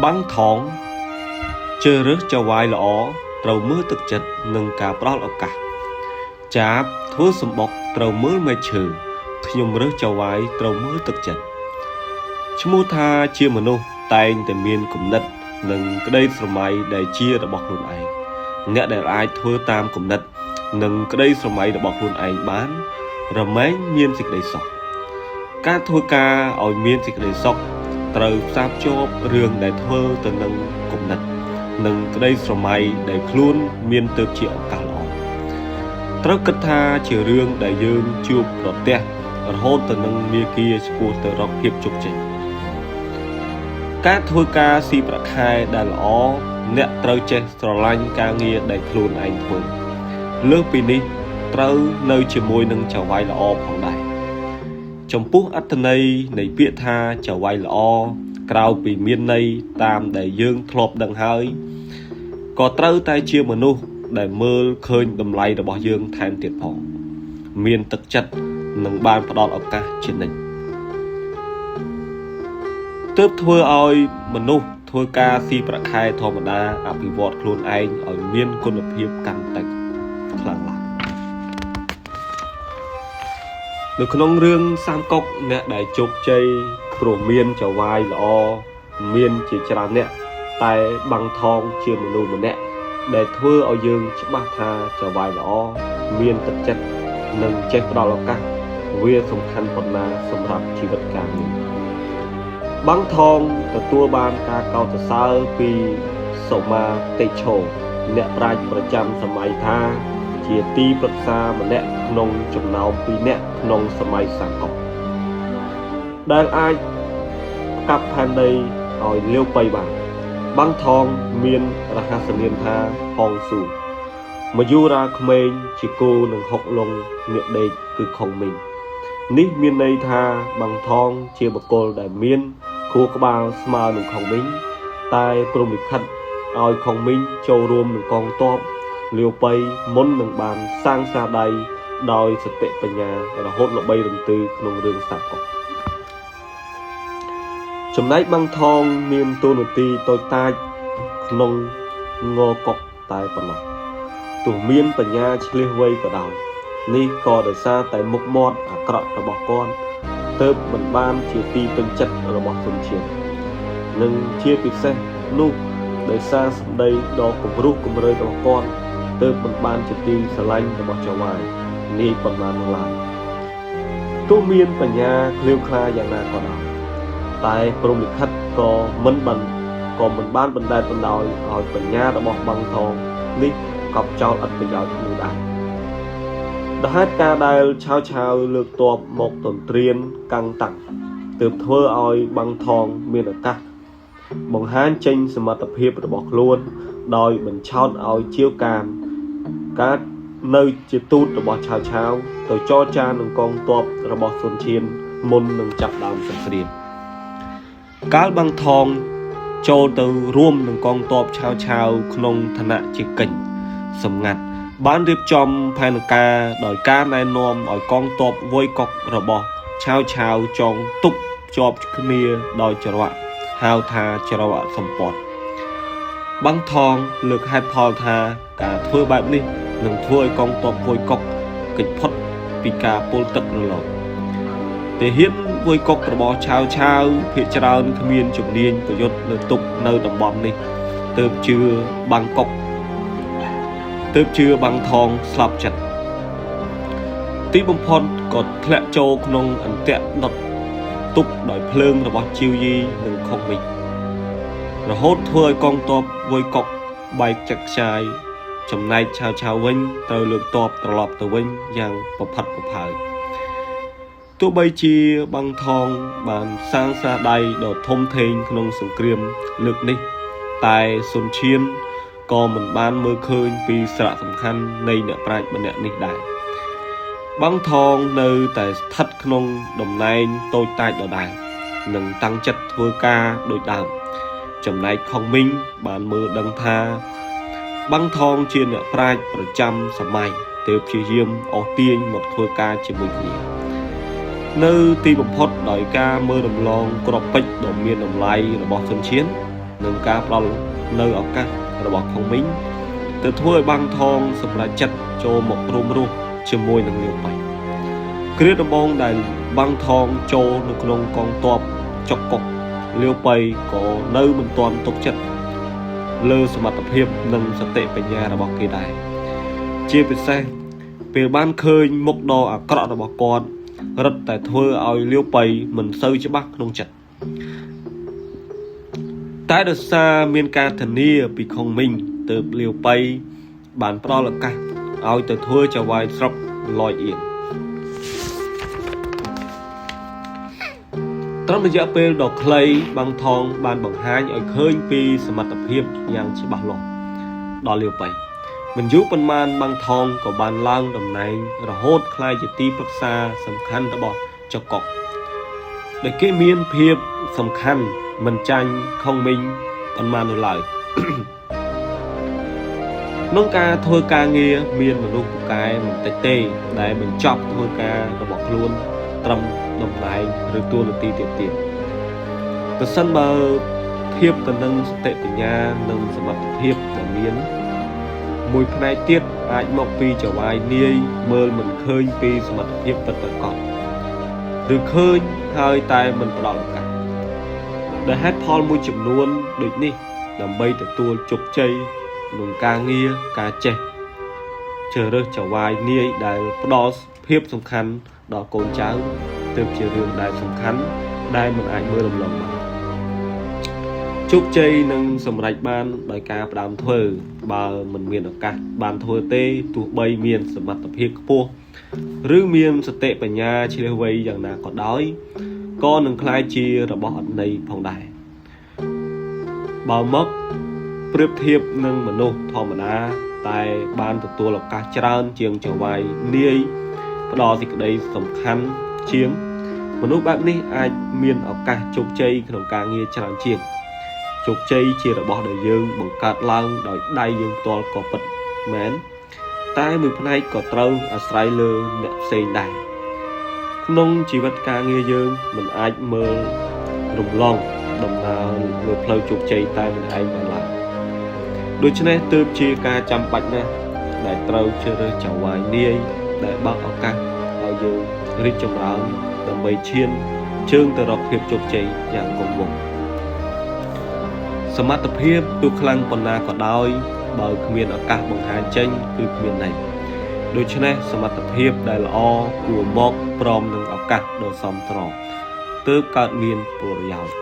băng thong chơi rước cho vai lõ trầu mưa thực chất nâng cả bao lọ cả cháp thua sầm bọc trầu mưa mây trừ nhung rước cho vai trầu mưa thực chất chmu tha chia mà nô tayแต่មានគំនិតនិងក្តីស្រមៃដែលជារបស់ខ្លួនឯងអ្នកដែលអាចធ្វើតាមគំនិតនិងក្តីស្រមៃរបស់ខ្លួនឯងបានរមែងមានសេចក្តីសុខការធ្វើការឲ្យមានសេចក្តីសុខត្រូវផ្សារភ្ជាប់រឿងដែលធ្វើទៅនឹងគំនិតនិងក្តីស្រមៃដែលខ្លួនមានទើបជាឱកាសល្អត្រូវគិតថាជារឿងដែលយើងជួបប្រទះរហូតទៅនឹងមាគ៌ាឆ្ពោះទៅរកភាពជោគជ័យការធ្វើការស៊ីប្រាក់ខែដែលល្អអ្នកត្រូវចេះស្រឡាញ់ការងារដែលខ្លួនឯងធ្វើលើសពីនេះត្រូវនៅជាមួយនឹងចៅហ្វាយល្អផងដែរចំពោះអត្ថន័យនៃពាក្យថាចៅហ្វាយល្អក្រៅពីមានន័យតាមដែលយើងធ្លាប់ដឹងហើយក៏ត្រូវតែជាមនុស្សដែលមើលឃើញតម្លៃរបស់យើងថែមទៀតផងមានទឹកចិត្តនិងបានផ្ដល់ឱកាសជានិច្ចទើបធ្វើឲ្យមនុស្សធ្វើការស៊ីប្រាក់ខែធម្មតាអភិវឌ្ឍខ្លួនឯងឲ្យមានគុណភាពកាន់តែខ្លាំងឡើងនៅក្នុងរឿងសាមកុកអ្នកដែលជោគជ័យព្រោះមានចៅហ្វាយល្អមានជាច្រើនអ្នកតែបាំងថងជាមនុស្សម្នាក់ដែលធ្វើឲ្យយើងច្បាស់ថាចៅហ្វាយល្អមានទឹកចិត្តនិងចេះផ្ដល់ឱកាសវាសំខាន់ប៉ុណ្ណាសម្រាប់ជីវិតការងារបាំងថងទទួលបានការកោតសរសើរពីសូមាតេឆូអ្នកប្រាជ្ញប្រចាំសម័យថាជាទីប្រឹក្សាម្នាក់ក្នុងចំណោម2នាក់ក្នុងសម័យសាកុកដែលអាចកាប់ផែនដីឲ្យលាវប៉ៃបានបាំងថងមានរហស្សនាមថាហងស៊ូមយូរាក្មេងជាគូនឹងហុកលងអ្នកដេកគឺខុងមីងនេះមានន័យថាបាំងថងជាបុគ្គលដែលមានខួរក្បាលស្មើនឹងខុងមីងតែព្រមលិខិតឲ្យខុងមីងចូលរួមនឹងកងទ័ពលាវប៉ៃមុននឹងបានសាងសាដៃដោយសតិបញ្ញារហូតល្បីរន្ទឺក្នុងរឿងសាកុកចំណែកបាំងថងមានតួនាទីតូចតាចក្នុងងកុកតែប៉ុណ្ណោះទោះមានបញ្ញាឆ្លៀសវៃក៏ដោយនេះក៏ដោយសារតែមុខមាត់អាក្រក់របស់គាត់ទើបមិនបានជាទីពេញចិត្តរបស់ជនជាតិនិងជាពិសេសនោះដោយសារសម្ដីដ៏គំរោះគំរើយរបស់គាត់ទើបមិនបានជាទីស្រឡាញ់របស់ចៅហ្វាយនាយប៉ុន្មាននោះឡើយទោះមានបញ្ញាឃ្លាវខ្លាយ៉ាងណាក៏ដោយតែព្រហ្មលិខិតក៏មិនបានបណ្តែតបណ្ដោយឲ្យបញ្ញារបស់បាំងថងនេះកប់ចោលឥតប្រយោជន៍នោះដែរដោយហេតុការដែលឆាវលើកទ័ពមកទន្ទ្រានកាំងតាំងទើបធ្វើឲ្យបាំងថងមានឱកាសបង្ហាញចេញសមត្ថភាពរបស់ខ្លួនដោយបញ្ឆោតឲ្យជាវកាមកើតនៅជាទូតរបស់ឆាវទៅចរចានឹងកងទ័ពរបស់សុនឈៀនមុននឹងចាប់ដើមសង្គ្រាមកាលបាំងថងចូលទៅរួមនឹងកងទ័ពឆាវក្នុងឋានៈជាកិច្ចសម្ងាត់បានរៀបចំផែនការដោយការណែនាំឲ្យកងទ័ពវយកុករបស់ឆាវចងទប់ជាប់គ្នាដោយច្រវាក់ហៅថាច្រវាក់សម្ពត់បាំងថងលើកហេតុផលថាការធ្វើបែបនេះនឹងធ្វើឲ្យកងទ័ពវយកុកគេចផុតពីការពុលទឹករលកទាហានវយកុករបស់ឆាវភាគច្រើនគ្មានជំនាញប្រយុទ្ធលើទុកនៅតំបន់នេះទើបជឿបាំងថងស្លាប់ចិត្តទីបំផុតក៏ធ្លាក់ចូលក្នុងអន្ទាក់ដុតទុកដោយភ្លើងរបស់ជីវយីនិងខុកមីរហូតធ្វើឲ្យកងទ័ពវយកុកបែកចាក់ខ្ចាយចំណែកឆាវវិញត្រូវលើកទ័ពត្រឡប់ទៅវិញយ៉ាងប្រផិតប្រផើយទោះបីជាបាំងថងបានសាងសាដៃដ៏ធំធេងក្នុងសង្គ្រាមលើកនេះតែសុនឈៀនក៏មិនបានមើលឃើញពីសារៈសំខាន់នៃអ្នកប្រាជ្ញម្នាក់នេះដែរបាំងថងនៅតែស្ថិតក្នុងតំណែងតូចតាចដដែលនិងតាំងចិត្តធ្វើការដូចដើមចំណែកខុងមីងបានមើលដឹងថាបាំងថងជាអ្នកប្រាជ្ញប្រចាំសម័យទើបព្យាយាមអស់ទាញមកធ្វើការជាមួយគ្នានៅទីបំផុតដោយការមើលរំលងគ្រាប់ពេជ្រដ៏មានតម្លៃរបស់សុនឈៀន នឹងការផ្ដល់នៅឱកាសរបស់ខុងមីងទៅធ្វើឲ្យបាំងថងសម្រាប់ចិត្តចូលមករួមរស់ជាមួយនឹងលាវប៉ៃគ្រាដំបូងដែលបាំងថងចូលនៅក្នុងកងទ័ពចុកកុកលាវប៉ៃក៏នៅមិនទាន់ទុកចិត្តលើសមត្ថភាពនិងសតិបញ្ញារបស់គេដែរជាពិសេសពេលបានឃើញមុខដ៏អាក្រក់របស់គាត់រឹតតែធ្វើឲ្យលាវប៉ៃមិនសូវច្បាស់ក្នុងចិត្តតែដោយសារមានការធានាពីខុងមីងទើបលាវប៉ៃបានផ្ដល់ឱកាសឲ្យទៅធ្វើចៅហ្វាយស្រុកលយអៀងត្រឹមរយៈពេលដ៏ខ្លីបាំងថងបានបង្ហាញឲ្យឃើញពីសមត្ថភាពយ៉ាងច្បាស់លាស់ដល់លាវប៉ៃមិនយូរប៉ុន្មានបាំងថងក៏បានឡើងតំណែងរហូតក្លាយជាទីប្រឹក្សាសំខាន់របស់ចុកកុកដែលគេមានភាពសំខាន់មិនចាញ់ខុងមីងប៉ុន្មាននោះឡើយក្នុងការធ្វើការងារមានមនុស្សពូកែមិនតិចទេដែលបញ្ចប់ធ្វើការរបស់ខ្លួនត្រឹមតំណែងឬតួនាទីទៀតប្រសិនបើធៀបទៅនឹងសតិបញ្ញានិងសមត្ថភាពដែលមានមួយផ្នែកទៀតអាចមកពីចៅហ្វាយនាយមើលមិនឃើញពីសមត្ថភាពពិតប្រាកដឬឃើញហើយតែមិនផ្ដល់ឱកាសដែលហេតុផលមួយចំនួនដូចនេះដើម្បីទទួលជោគជ័យក្នុងការងារការចេះជ្រើសរើសចៅហ្វាយនាយដែលផ្ដល់ភាពសំខាន់ដល់កូនចៅទើបជារឿងដែលសំខាន់ដែលមិនអាចមើលរំលងបានជោគជ័យនឹងសម្រេចបានដោយការផ្ដើមធ្វើបើមិនមានឱកាសបានធ្វើទេទោះបីមានសមត្ថភាពខ្ពស់ឬមានសតិបញ្ញាឈ្លាសវៃយ៉ាងណាក៏ដោយក៏នឹងក្លាយជារបស់អត់ន័យផងដែរបើមកប្រៀបធៀបនឹងមនុស្សធម្មតាតែបានទទួលឱកាសច្រើនជាងចៅហ្វាយនាយផ្ដល់សេចក្តីសំខាន់ជាងមនុស្សបែបនេះអាចមានឱកាសជោគជ័យក្នុងការងារច្រើនជាងជោគជ័យជារបស់ដែលយើងបង្កើតឡើងដោយដៃយើងផ្ទាល់ក៏ពិតមែនតែមួយផ្នែកក៏ត្រូវអាស្រ័យលើអ្នកផ្សេងដែរក្នុងជីវិតការងារយើងមិនអាចមើលរំលងដំណើរលើផ្លូវជោគជ័យតែម្នាក់ឯងបានឡើយដូច្នេះទើបជាការចាំបាច់ណាស់ដែលត្រូវជ្រើសរើសចៅហ្វាយនាយដែលបើកឱកាសឲ្យយើងរីកចម្រើនដើម្បីឈានជើងទៅរកភាពជោគជ័យយ៉ាងគង់វង្សសមត្ថភាពទោះខ្លាំងប៉ុណ្ណាក៏ដោយបើគ្មានឱកាសបង្ហាញចេញគឺគ្មានន័យដូច្នេះសមត្ថភាពដែលល្អគួរមកព្រមនឹងឱកាសដ៏សមស្របទើបកើតមានប្រយោជន៍